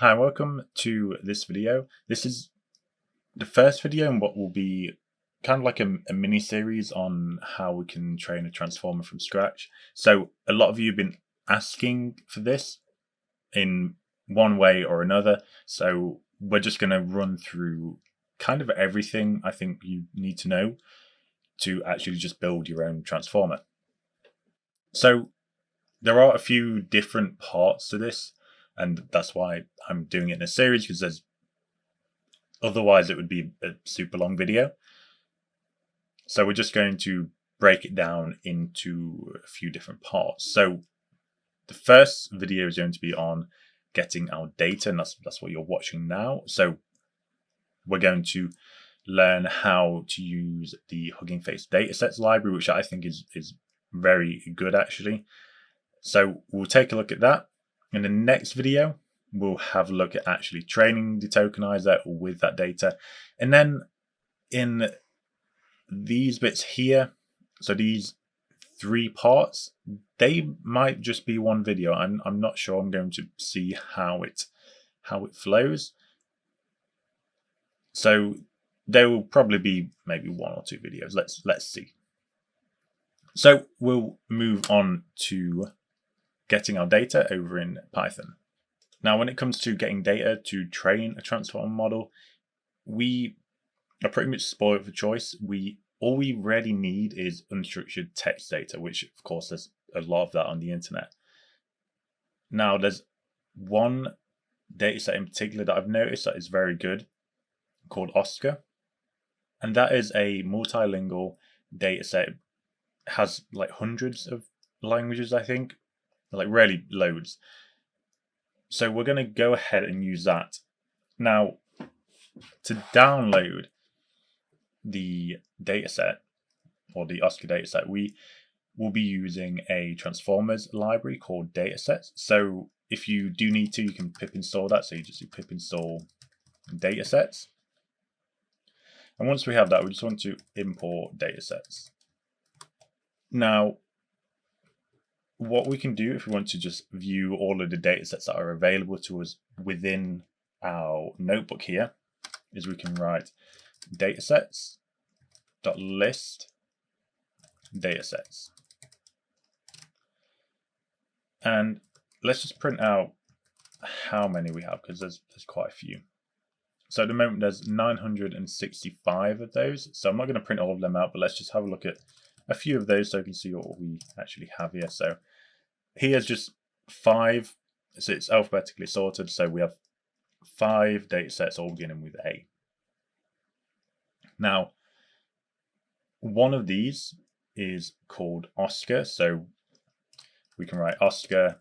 Hi, welcome to this video. This is the first video in what will be kind of like a mini series on how we can train a transformer from scratch. So a lot of you have been asking for this in one way or another. So we're just going to run through kind of everything I think you need to know to actually just build your own transformer. So there are a few different parts to this, and that's why I'm doing it in a series, because otherwise it would be a super long video. So we're just going to break it down into a few different parts. So the first video is going to be on getting our data, and that's what you're watching now. So we're going to learn how to use the Hugging Face Datasets library, which I think is very good actually. So we'll take a look at that. In the next video, we'll have a look at actually training the tokenizer with that data. And then in these bits here, so these three parts, they might just be one video. I'm not sure. I'm going to see how it flows. So there will probably be maybe one or two videos. Let's see. So we'll move on to getting our data over in Python. Now, when it comes to getting data to train a transformer model, we are pretty much spoiled for choice. All we really need is unstructured text data, which of course there's a lot of that on the internet. Now, there's one dataset in particular that I've noticed that is very good, called Oscar, and that is a multilingual dataset. It has like hundreds of languages, I think, like really loads. So we're going to go ahead and use that. Now, to download the dataset or the Oscar dataset, we will be using a transformers library called Datasets. So if you do need to, you can pip install that. So you just do pip install Datasets. And once we have that, we just want to import Datasets. Now, what we can do if we want to just view all of the datasets that are available to us within our notebook here is we can write datasets.list datasets. And let's just print out how many we have, because there's quite a few. So at the moment there's 965 of those. So I'm not going to print all of them out, but let's just have a look at a few of those so you can see what we actually have here. So here's just 5. So it's alphabetically sorted. So we have 5 datasets all beginning with A. Now, one of these is called Oscar. So we can write Oscar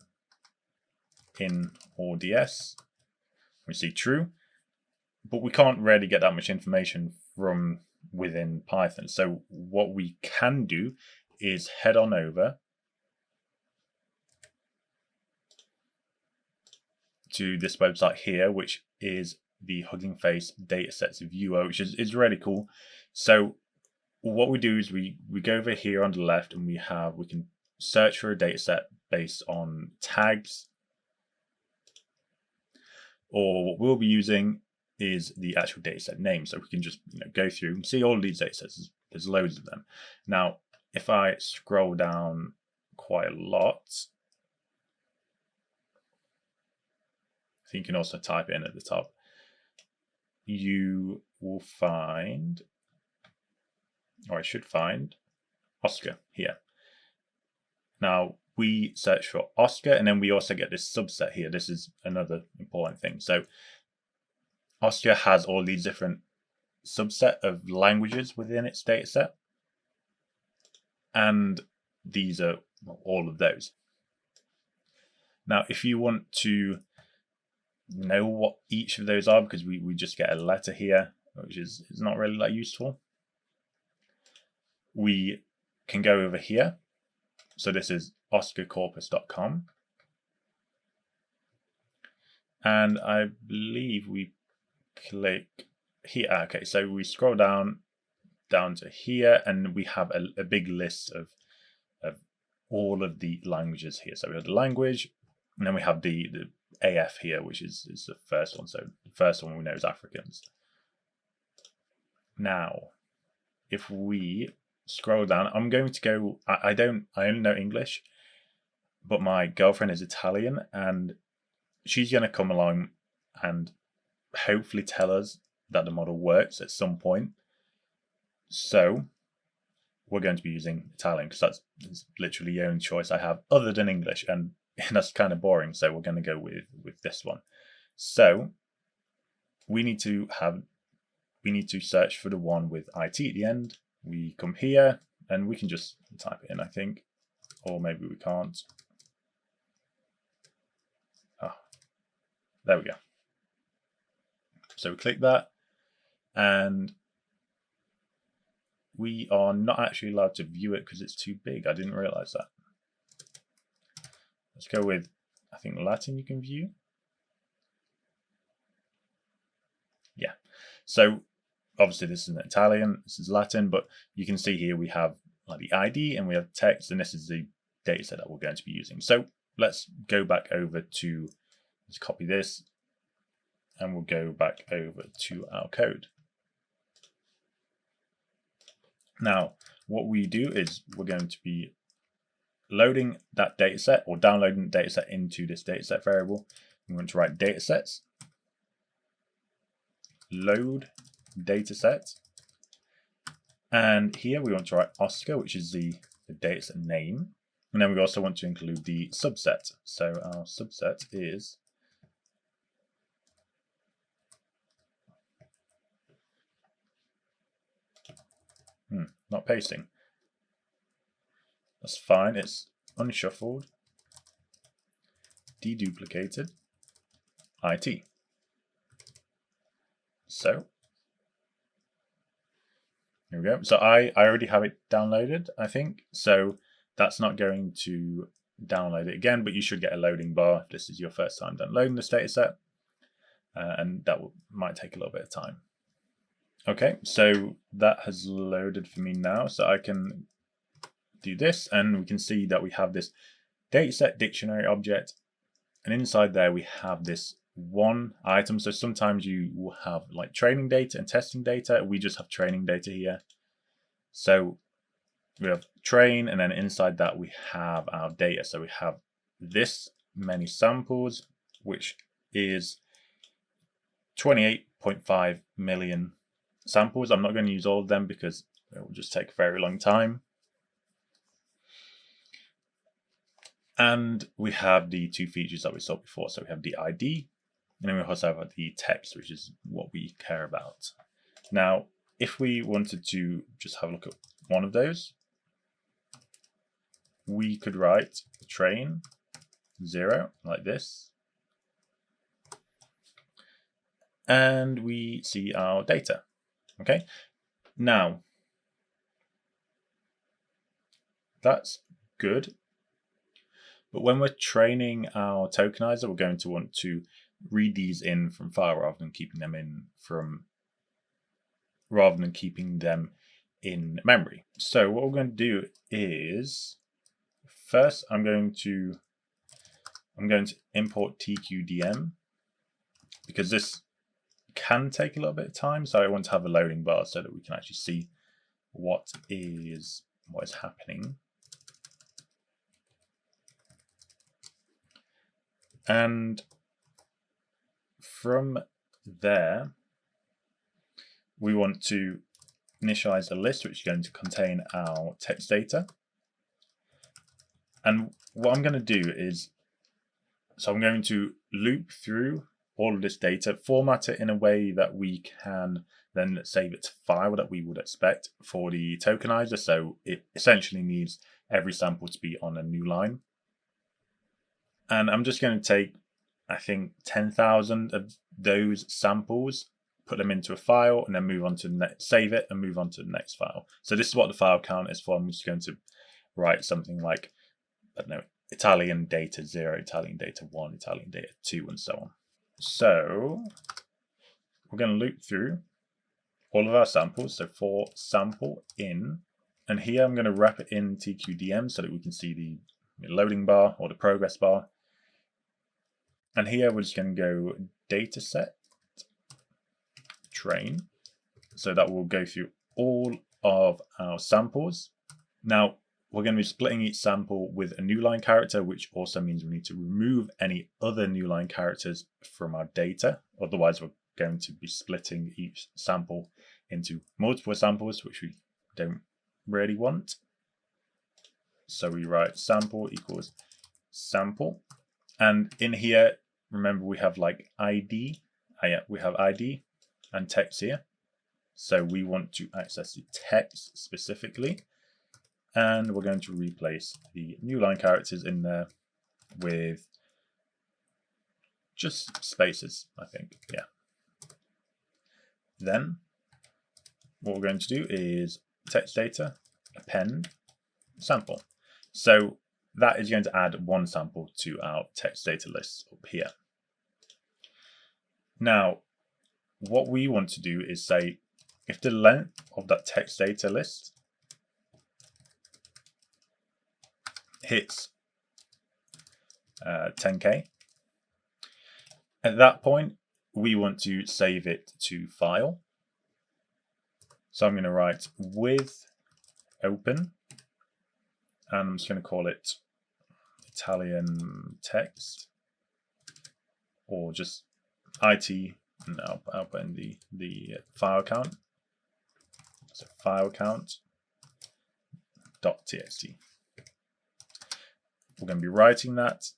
in ODS. We see true, but we can't really get that much information from within Python. So what we can do is head on over to this website here, which is the Hugging Face Datasets viewer, which is really cool. So what we do is we go over here on the left, and we can search for a dataset based on tags, or what we'll be using is the actual dataset name. So we can just go through and see all of these datasets. There's loads of them. Now, if I scroll down quite a lot, I think you can also type it in at the top. You will find, or I should find, Oscar here. Now, we search for Oscar, and then we also get this subset here. This is another important thing. So Oscar has all these different subset of languages within its dataset, and these are all of those. Now, if you want to know what each of those are, because we just get a letter here, which is not really that useful, we can go over here. So this is oscarcorpus.com, and I believe we click here. Okay, so we scroll down to here, and we have a big list of all of the languages here. So we have the language, and then we have the AF here, which is the first one. So the first one we know is Africans. Now, if we scroll down, I'm going to go, I only know English, but my girlfriend is Italian, and she's going to come along and hopefully tell us that the model works at some point. So we're going to be using Italian because that's literally the only choice I have other than English, and that's kind of boring. So we're going to go with this one. So we need to search for the one with IT at the end. We come here and we can just type it in, I think, or maybe we can't. There we go. So we click that, and we are not actually allowed to view it because it's too big. I didn't realize that. Let's go with, I think, Latin you can view. Yeah. So obviously this isn't Italian, this is Latin, but you can see here we have like the ID and we have text, and this is the data set that we're going to be using. So let's go back over to, let's copy this, and we'll go back over to our code. Now, what we do is we're going to be loading that dataset or downloading the dataset into this dataset variable. We want to write datasets, load dataset, and here we want to write Oscar, which is the dataset name, and then we also want to include the subset. So our subset is not pasting. That's fine. It's unshuffled, deduplicated, IT. So here we go. So I already have it downloaded, I think. So that's not going to download it again, but you should get a loading bar if this is your first time downloading this dataset, and that might take a little bit of time. Okay, so that has loaded for me now, so I can do this, and we can see that we have this dataset dictionary object, and inside there we have this one item. So sometimes you will have like training data and testing data. We just have training data here. So we have train, and then inside that we have our data. So we have this many samples, which is 28.5 million samples. I'm not going to use all of them because it will just take a very long time. And we have the two features that we saw before. So we have the ID, and then we also have the text, which is what we care about. Now, if we wanted to just have a look at one of those, we could write train 0 like this, and we see our data. Okay, now that's good, but when we're training our tokenizer, we're going to want to read these in from file rather than keeping them in memory. So what we're going to do is, first I'm going to import TQDM, because this can take a little bit of time. So I want to have a loading bar so that we can actually see what is happening. And from there, we want to initialize a list which is going to contain our text data. And what I'm going to do is, so I'm going to loop through all of this data, format it in a way that we can then save it to file that we would expect for the tokenizer. So it essentially needs every sample to be on a new line. And I'm just going to take, I think, 10,000 of those samples, put them into a file, and then move on to save it and move on to the next file. So this is what the file count is for. I'm just going to write something like, I don't know, Italian data 0, Italian data 1, Italian data 2, and so on. So we're going to loop through all of our samples. So for sample in, and here I'm going to wrap it in TQDM so that we can see the loading bar or the progress bar. And here we're just going to go dataset train. So that will go through all of our samples. Now, we're going to be splitting each sample with a new line character, which also means we need to remove any other new line characters from our data. Otherwise, we're going to be splitting each sample into multiple samples, which we don't really want. So we write sample equals sample. And in here, remember we have like ID. We have ID and text here. So we want to access the text specifically. And we're going to replace the new line characters in there with just spaces, I think. Yeah. Then what we're going to do is text data append sample. So that is going to add one sample to our text data list up here. Now, what we want to do is say if the length of that text data list hits 10K, at that point, we want to save it to file. So I'm going to write with open, and I'm just going to call it Italian text, or just IT, and I'll put in the file count. So file count .txt. We're going to be writing that,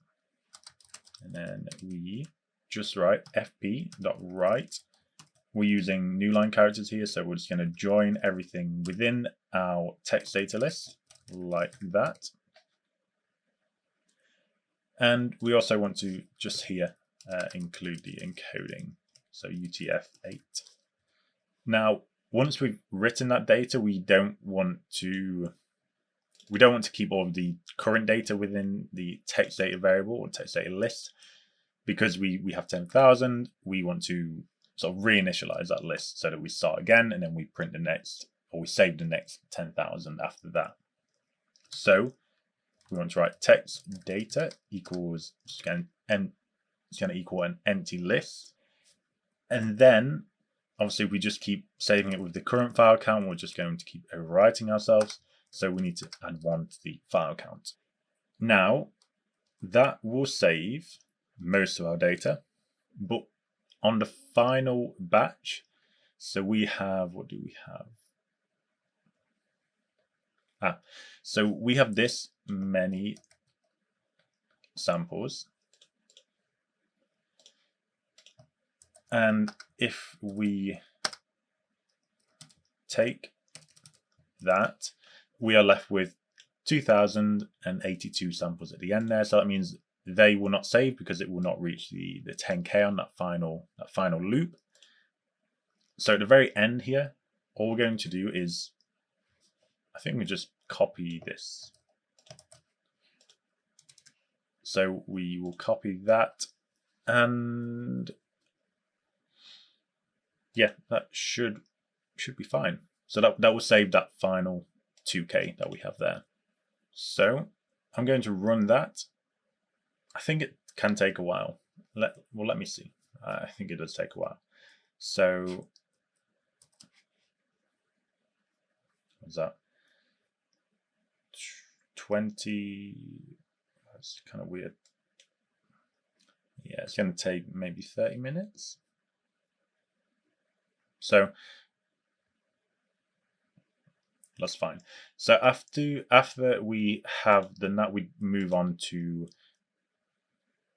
and then we just write fp.write. We're using new line characters here, so we're just going to join everything within our text data list like that. And we also want to just here include the encoding, so UTF-8. Now, once we've written that data, we don't want to keep all of the current data within the text data variable or text data list, because we have 10,000. We want to sort of reinitialize that list so that we start again, and then we print the next, or we save the next 10,000 after that. So we want to write text data equals, it's going to equal an empty list. And then obviously we just keep saving it with the current file count. We're just going to keep overwriting ourselves. So we need to add 1 to the file count. Now that will save most of our data, but on the final batch, so we have, what do we have? So we have this many samples. And if we take that, we are left with 2,082 samples at the end there. So that means they will not save because it will not reach the 10K on that final loop. So at the very end here, all we're going to do is, I think we just copy this. So we will copy that, and yeah, that should be fine. So that will save that final 2K that we have there. So I'm going to run that. I think it can take a while. Let me see. I think it does take a while. So what's that? 20. That's kind of weird. Yeah, it's going to take maybe 30 minutes. So that's fine. So after we have done that, we move on to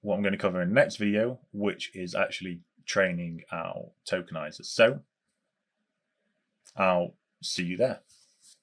what I'm going to cover in the next video, which is actually training our tokenizers. So I'll see you there.